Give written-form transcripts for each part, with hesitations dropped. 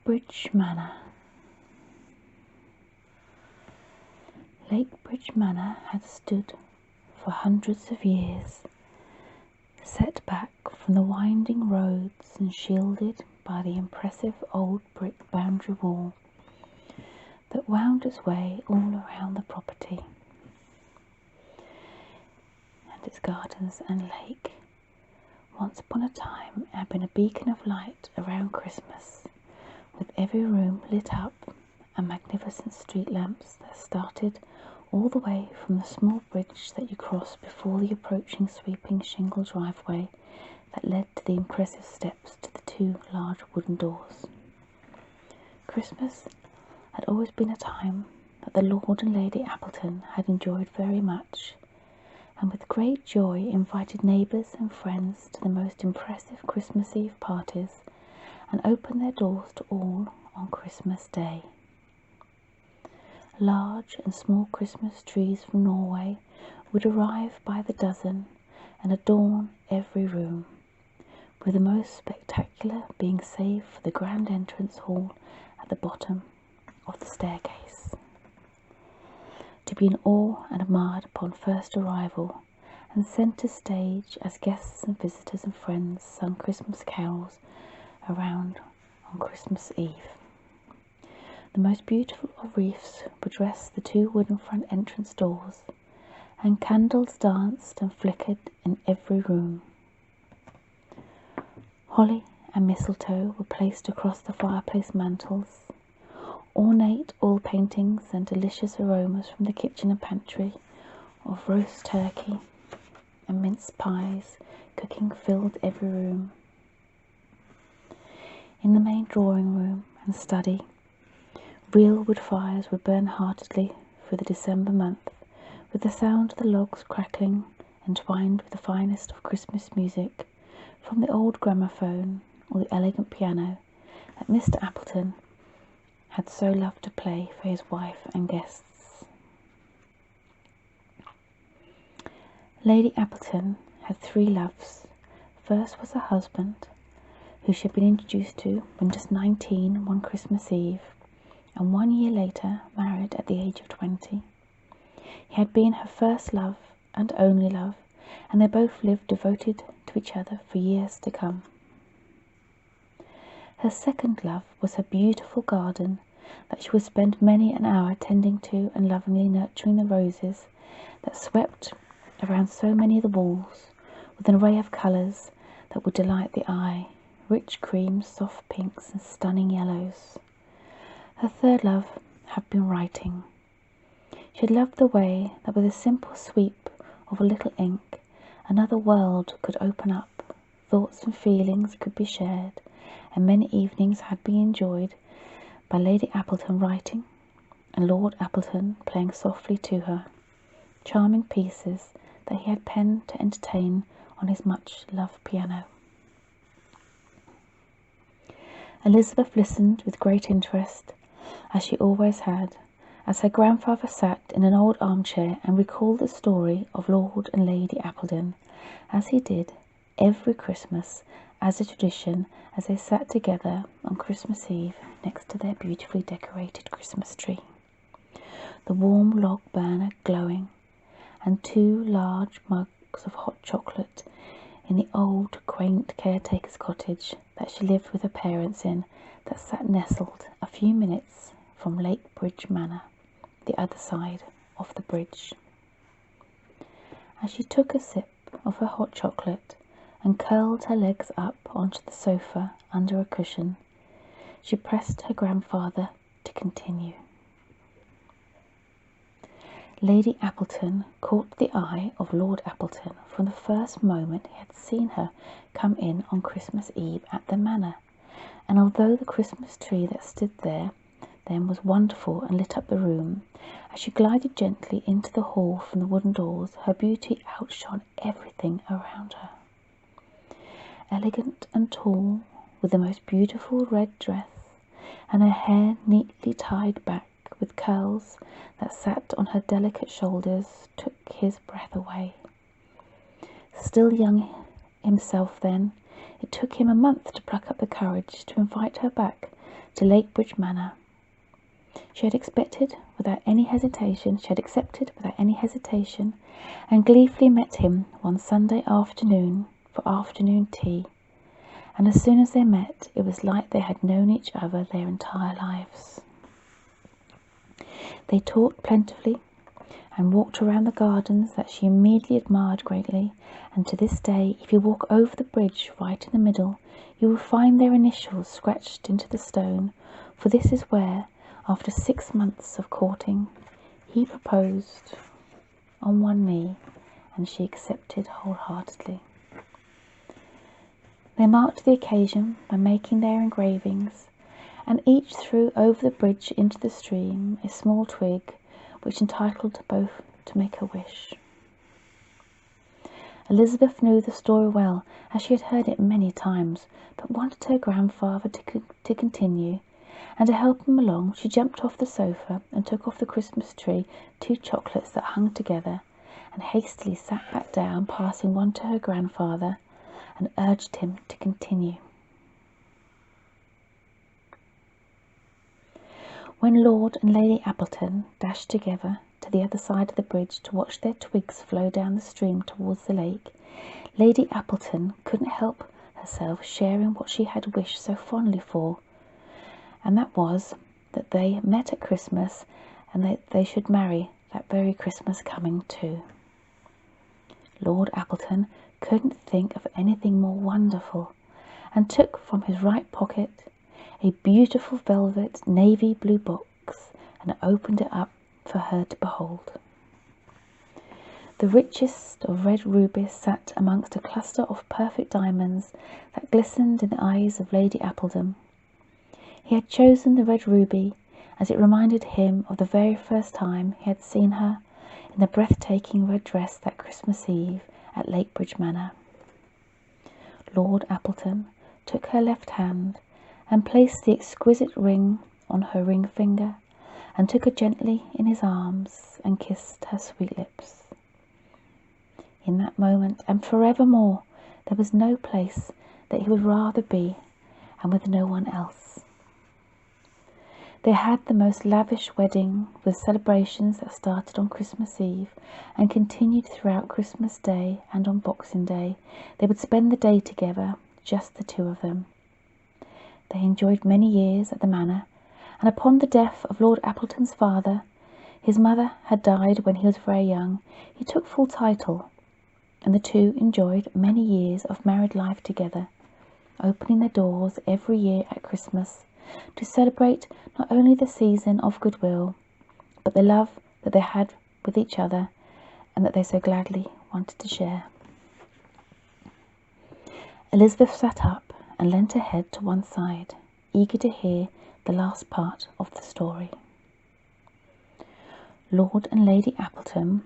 Lakebridge Manor. Lakebridge Manor had stood for hundreds of years, set back from the winding roads and shielded by the impressive old brick boundary wall that wound its way all around the property and its gardens and lake. Once upon a time it had been a beacon of light around Christmas, with every room lit up and magnificent street lamps that started all the way from the small bridge that you crossed before the approaching sweeping shingle driveway that led to the impressive steps to the two large wooden doors. Christmas had always been a time that the Lord and Lady Appleton had enjoyed very much, and with great joy invited neighbours and friends to the most impressive Christmas Eve parties and opened their doors to all on Christmas Day. Large and small Christmas trees from Norway would arrive by the dozen and adorn every room, with the most spectacular being saved for the grand entrance hall at the bottom of the staircase, to be in awe and admired upon first arrival, and centre stage as guests and visitors and friends sung Christmas carols around on Christmas Eve. The most beautiful of wreaths would dress the two wooden front entrance doors, and candles danced and flickered in every room. Holly and mistletoe were placed across the fireplace mantels. Ornate oil paintings and delicious aromas from the kitchen and pantry of roast turkey and mince pies cooking filled every room. In the main drawing room and study, real wood fires would burn heartily through the December month, with the sound of the logs crackling entwined with the finest of Christmas music from the old gramophone or the elegant piano that Mr. Appleton had so loved to play for his wife and guests. Lady Appleton had three loves. First was her husband, who she had been introduced to when just 19 one Christmas Eve, and 1 year later married at the age of 20. He had been her first love and only love, and they both lived devoted to each other for years to come. Her second love was her beautiful garden that she would spend many an hour tending to and lovingly nurturing the roses that swept around so many of the walls with an array of colours that would delight the eye, rich creams, soft pinks and stunning yellows. Her third love had been writing. She had loved the way that with a simple sweep of a little ink another world could open up, thoughts and feelings could be shared, and many evenings had been enjoyed by Lady Appleton writing and Lord Appleton playing softly to her, charming pieces that he had penned to entertain on his much-loved piano. Elizabeth listened with great interest, as she always had, as her grandfather sat in an old armchair and recalled the story of Lord and Lady Appleton, as he did every Christmas as a tradition as they sat together on Christmas Eve next to their beautifully decorated Christmas tree, the warm log burner glowing, and 2 large mugs of hot chocolate in the old, quaint caretaker's cottage that she lived with her parents in, that sat nestled a few minutes from Lakebridge Manor, the other side of the bridge. As she took a sip of her hot chocolate and curled her legs up onto the sofa under a cushion, she pressed her grandfather to continue. Lady Appleton caught the eye of Lord Appleton from the first moment he had seen her come in on Christmas Eve at the manor, and although the Christmas tree that stood there then was wonderful and lit up the room, as she glided gently into the hall from the wooden doors, her beauty outshone everything around her. Elegant and tall, with the most beautiful red dress, and her hair neatly tied back with curls that sat on her delicate shoulders, took his breath away. Still young himself then, it took him a month to pluck up the courage to invite her back to Lakebridge Manor. She had accepted without any hesitation, and gleefully met him one Sunday afternoon for afternoon tea. And as soon as they met, it was like they had known each other their entire lives. They talked plentifully and walked around the gardens that she immediately admired greatly, and to this day, if you walk over the bridge right in the middle, you will find their initials scratched into the stone, for this is where, after 6 months of courting, he proposed on one knee, and she accepted wholeheartedly. They marked the occasion by making their engravings, and each threw over the bridge into the stream a small twig, which entitled both to make a wish. Elizabeth knew the story well, as she had heard it many times, but wanted her grandfather to continue, and to help him along, she jumped off the sofa and took off the Christmas tree 2 chocolates that hung together, and hastily sat back down, passing one to her grandfather, and urged him to continue. When Lord and Lady Appleton dashed together to the other side of the bridge to watch their twigs flow down the stream towards the lake, Lady Appleton couldn't help herself sharing what she had wished so fondly for, and that was that they met at Christmas, and that they should marry that very Christmas coming too. Lord Appleton couldn't think of anything more wonderful, and took from his right pocket a beautiful velvet navy blue box, and opened it up for her to behold. The richest of red rubies sat amongst a cluster of perfect diamonds that glistened in the eyes of Lady Appleton. He had chosen the red ruby as it reminded him of the very first time he had seen her in the breathtaking red dress that Christmas Eve at Lakebridge Manor. Lord Appleton took her left hand and placed the exquisite ring on her ring finger, and took her gently in his arms and kissed her sweet lips. In that moment, and forevermore, there was no place that he would rather be, and with no one else. They had the most lavish wedding, with celebrations that started on Christmas Eve and continued throughout Christmas Day, and on Boxing Day they would spend the day together, just the two of them. They enjoyed many years at the manor, and upon the death of Lord Appleton's father, his mother had died when he was very young, he took full title, and the two enjoyed many years of married life together, opening their doors every year at Christmas to celebrate not only the season of goodwill, but the love that they had with each other, and that they so gladly wanted to share. Elizabeth sat up and leant her head to one side, eager to hear the last part of the story. Lord and Lady Appleton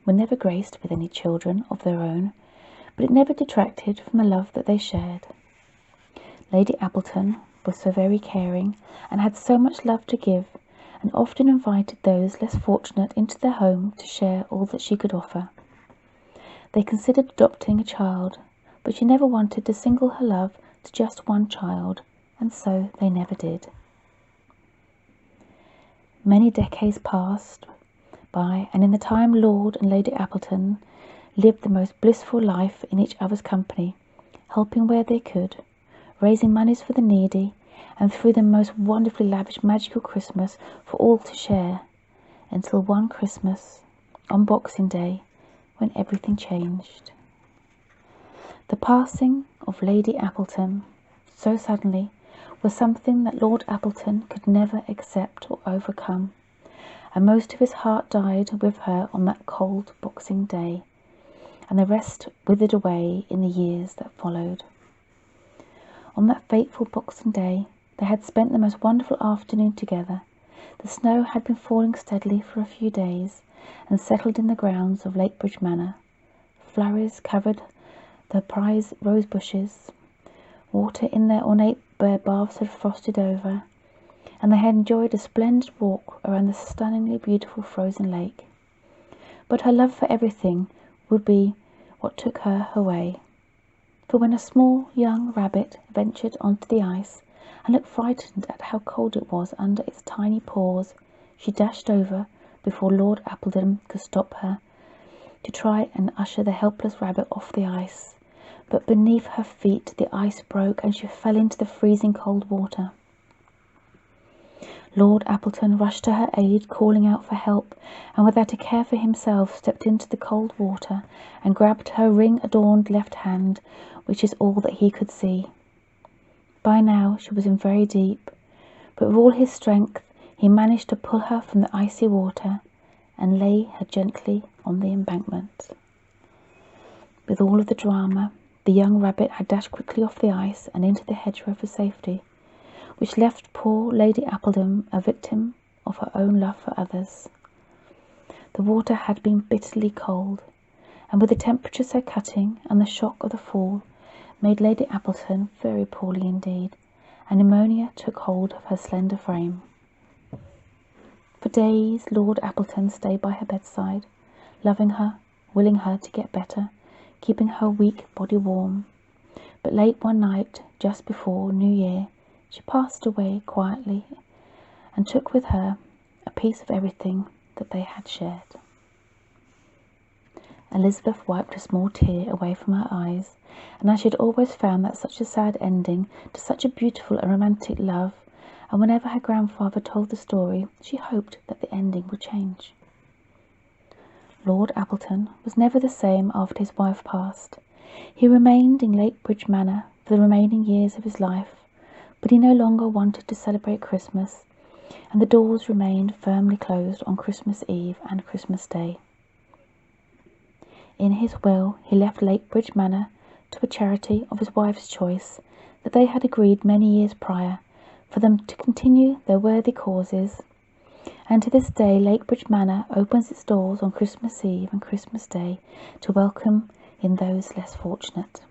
were never graced with any children of their own, but it never detracted from the love that they shared. Lady Appleton was so very caring, and had so much love to give, and often invited those less fortunate into their home to share all that she could offer. They considered adopting a child, but she never wanted to single her love to just one child, and so they never did. Many decades passed by, and in the time Lord and Lady Appleton lived the most blissful life in each other's company, helping where they could, raising monies for the needy, and threw the most wonderfully lavish magical Christmas for all to share, until one Christmas, on Boxing Day, when everything changed. The passing of Lady Appleton so suddenly was something that Lord Appleton could never accept or overcome, and most of his heart died with her on that cold Boxing Day, and the rest withered away in the years that followed. On that fateful Boxing Day they had spent the most wonderful afternoon together. The snow had been falling steadily for a few days, and settled in the grounds of Lakebridge Manor. Flurries covered the prize rose bushes, water in their ornate bird baths had frosted over, and they had enjoyed a splendid walk around the stunningly beautiful frozen lake. But her love for everything would be what took her way. For when a small young rabbit ventured onto the ice, and looked frightened at how cold it was under its tiny paws. She dashed over before Lord Appleton could stop her, to try and usher the helpless rabbit off the ice. But beneath her feet the ice broke, and she fell into the freezing cold water. Lord Appleton rushed to her aid, calling out for help, and without a care for himself stepped into the cold water and grabbed her ring-adorned left hand, which is all that he could see. By now she was in very deep, but with all his strength he managed to pull her from the icy water and lay her gently on the embankment. With all of the drama, the young rabbit had dashed quickly off the ice and into the hedgerow for safety, which left poor Lady Appleton a victim of her own love for others. The water had been bitterly cold, and with the temperature so cutting and the shock of the fall, made Lady Appleton very poorly indeed, and pneumonia took hold of her slender frame. For days Lord Appleton stayed by her bedside, loving her, willing her to get better, keeping her weak body warm. But late one night, just before New Year, she passed away quietly and took with her a piece of everything that they had shared. Elizabeth wiped a small tear away from her eyes, and as she had always found that such a sad ending to such a beautiful and romantic love, and whenever her grandfather told the story, she hoped that the ending would change. Lord Appleton was never the same after his wife passed. He remained in Lakebridge Manor for the remaining years of his life, but he no longer wanted to celebrate Christmas, and the doors remained firmly closed on Christmas Eve and Christmas Day. In his will, he left Lakebridge Manor to a charity of his wife's choice that they had agreed many years prior for them to continue their worthy causes, and to this day Lakebridge Manor opens its doors on Christmas Eve and Christmas Day to welcome in those less fortunate.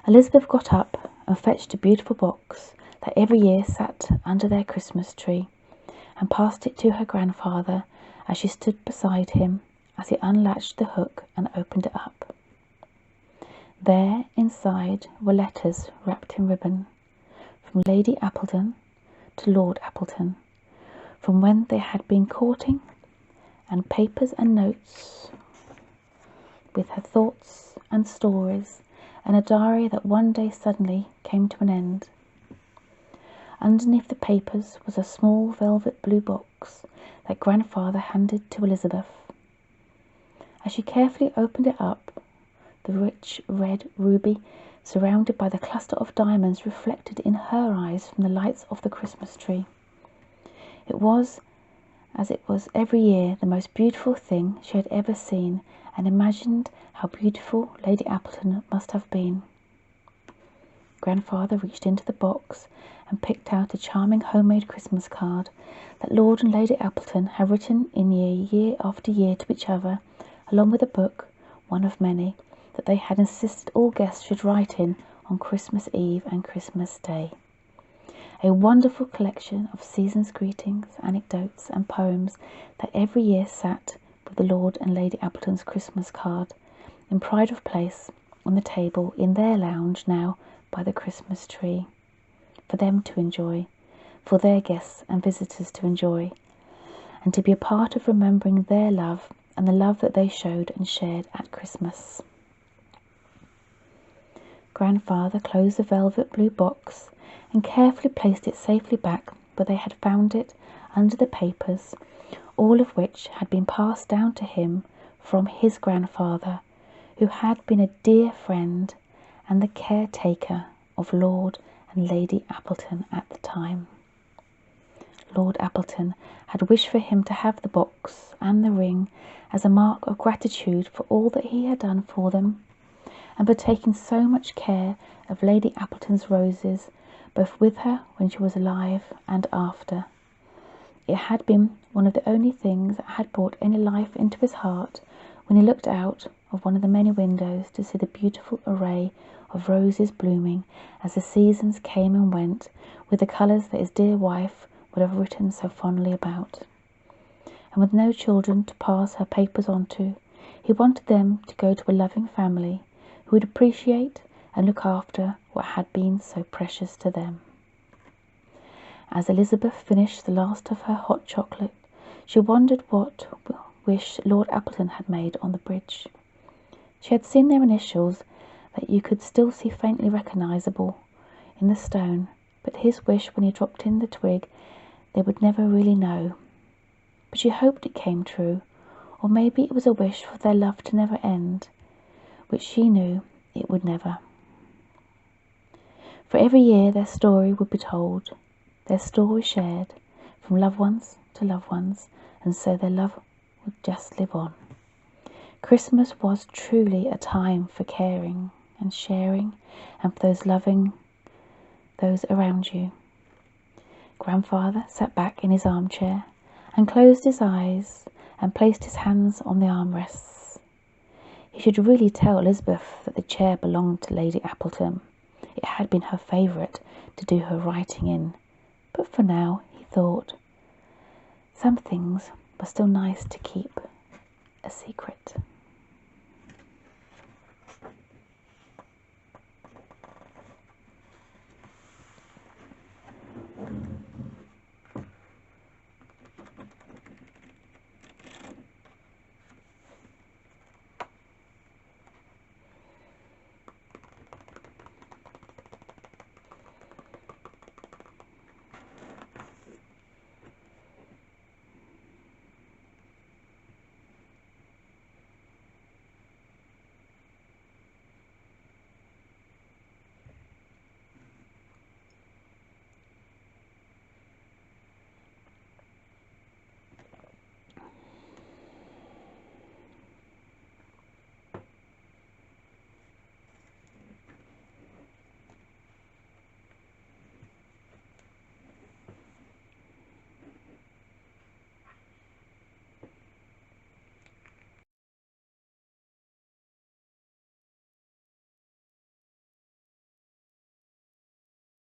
Elizabeth got up and fetched a beautiful box that every year sat under their Christmas tree, and passed it to her grandfather as she stood beside him as he unlatched the hook and opened it up. There inside were letters wrapped in ribbon, from Lady Appleton to Lord Appleton, from when they had been courting, and papers and notes with her thoughts and stories, and a diary that one day suddenly came to an end. Underneath the papers was a small velvet blue box that grandfather handed to Elizabeth. As she carefully opened it up, the rich red ruby, surrounded by the cluster of diamonds, reflected in her eyes from the lights of the Christmas tree. It was, as it was every year, the most beautiful thing she had ever seen, and imagined how beautiful Lady Appleton must have been. Grandfather reached into the box and picked out a charming homemade Christmas card that Lord and Lady Appleton had written in year after year to each other, along with a book, one of many, that they had insisted all guests should write in on Christmas Eve and Christmas Day. A wonderful collection of season's greetings, anecdotes and poems that every year sat with the Lord and Lady Appleton's Christmas card in pride of place on the table in their lounge now by the Christmas tree, for them to enjoy, for their guests and visitors to enjoy, and to be a part of remembering their love and the love that they showed and shared at Christmas. Grandfather closed the velvet blue box and carefully placed it safely back where they had found it under the papers, all of which had been passed down to him from his grandfather, who had been a dear friend and the caretaker of Lord and Lady Appleton at the time. Lord Appleton had wished for him to have the box and the ring as a mark of gratitude for all that he had done for them, and for taking so much care of Lady Appleton's roses, both with her when she was alive and after. It had been one of the only things that had brought any life into his heart when he looked out of one of the many windows to see the beautiful array of roses blooming as the seasons came and went, with the colours that his dear wife would have written so fondly about. And with no children to pass her papers on to, he wanted them to go to a loving family who would appreciate and look after what had been so precious to them. As Elizabeth finished the last of her hot chocolate, she wondered what wish Lord Appleton had made on the bridge. She had seen their initials that you could still see faintly recognisable in the stone, but his wish when he dropped in the twig they would never really know. But she hoped it came true, or maybe it was a wish for their love to never end, which she knew it would never. For every year their story would be told, their story shared, from loved ones to loved ones, and so their love would just live on. Christmas was truly a time for caring and sharing, and for those loving those around you. Grandfather sat back in his armchair and closed his eyes and placed his hands on the armrests. He should really tell Elizabeth that the chair belonged to Lady Appleton. It had been her favourite to do her writing in, but for now, he thought, some things were still nice to keep a secret.